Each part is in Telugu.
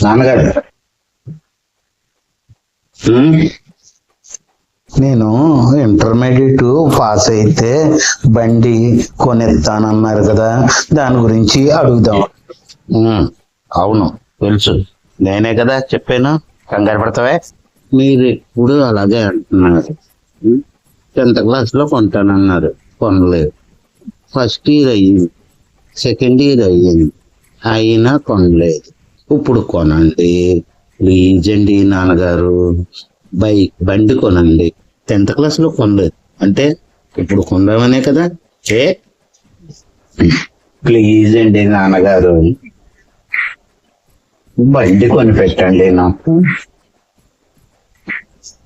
నాన్నగారు, ఉమ్, నేను ఇంటర్మీడియట్ పాస్ అయితే బండి కొనిస్తానన్నారు కదా, దాని గురించి అడుగుదాం. ఉమ్, అవును, తెలుసు. నేనే కదా చెప్పాను, కంగారు పడతావే. మీరు ఎప్పుడు అలాగే అంటున్నారు. 10th క్లాస్లో కొంటానన్నారు, కొనలేదు. ఫస్ట్ ఇయర్ అయ్యింది, సెకండ్ ఇయర్ అయ్యింది, అయినా కొనలేదు. ఇప్పుడు కొనండి ప్లీజ్ అండి నాన్నగారు, బండి కొనండి. 10th క్లాస్లో కొనలేదు అంటే ఇప్పుడు కొందామనే కదా. ఏ ప్లీజ్ అండి నాన్నగారు, బండి కొని పెట్టండి నాకు,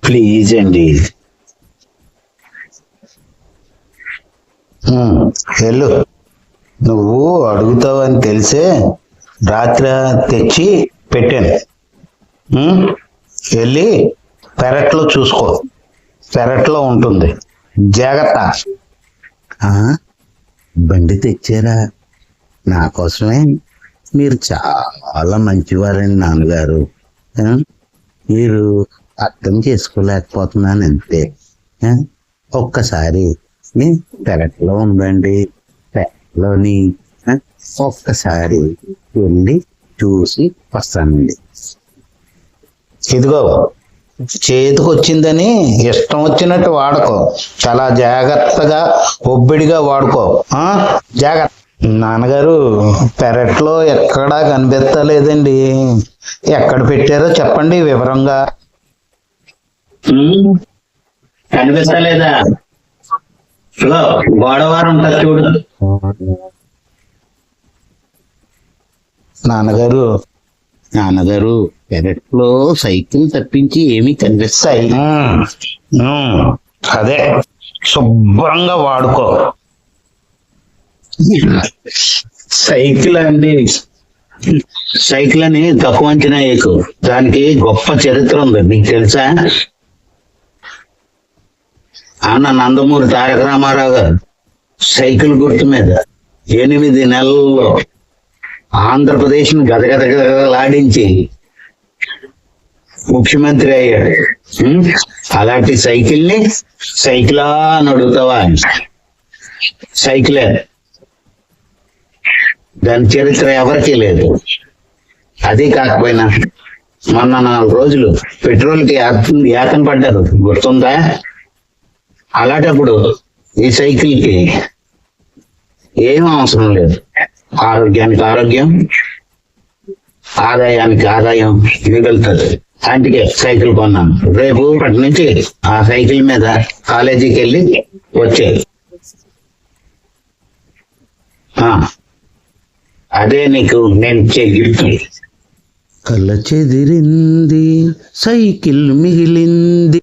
ప్లీజ్ అండి. వెళ్ళు, నువ్వు అడుగుతావని తెలిసే రాత్రి తెచ్చి పెట్టాను. వెళ్ళి పెరట్లో చూసుకో, పెరట్లో ఉంటుంది, జాగ్రత్త. బండి తెచ్చారా? నా కోసమే. మీరు చాలా మంచివారండి నాన్నగారు. మీరు అర్థం చేసుకోలేకపోతున్నాను అంతే. ఒక్కసారి మీ పెరట్లో ఉండండి, పెరట్లోని ఒక్కసారి వెళ్ళి చూసి వస్తానండి. ఇదిగో, చేతికి వచ్చిందని ఇష్టం వచ్చినట్టు వాడుకో, చాలా జాగ్రత్తగా ఒబ్బిడిగా వాడుకో. జాగ్రత్త. నాన్నగారు, పెరట్లో ఎక్కడా కనిపించలేదండి, ఎక్కడ పెట్టారో చెప్పండి వివరంగా. కనిపిస్తలేదా? గోడవారం ఉంటుంది చూడు. నాన్నగారు, పెరట్లో సైకిల్ తప్పించి ఏమీ కనిపిస్తాయి? అదే, శుభ్రంగా వాడుకో. సైకిల్ అండి, సైకిల్ అని తక్కువ అంచనా వేయకు. దానికి గొప్ప చరిత్ర ఉంది, నీకు తెలుసా? అన్న నందమూరి తారక రామారావు గారు సైకిల్ గుర్తు మీద 8 నెలల్లో ఆంధ్రప్రదేశ్ ని గదగదగదలాడించి ముఖ్యమంత్రి అయ్యాడు. అలాంటి సైకిల్ ని సైకిలా అని అడుగుతావా? సైకిలే, దాని చరిత్ర ఎవరికీ లేదు. అది కాకపోయినా మొన్న 4 రోజులు పెట్రోల్కి యాతన పడ్డారు, గుర్తుందా? అలాంటప్పుడు ఈ సైకిల్కి ఏం అవసరం లేదు. ఆరోగ్యానికి ఆరోగ్యం, ఆదాయానికి ఆదాయం మిగులుతుంది. అందుకే సైకిల్ కొన్నాను. రేపు అటు నుంచి ఆ సైకిల్ మీద కాలేజీకి వెళ్ళి వచ్చేది. అదే నీకు నేను ఇచ్చే గిఫ్ట్. కళ్ళ చెదిరింది, సైకిల్ మిగిలింది.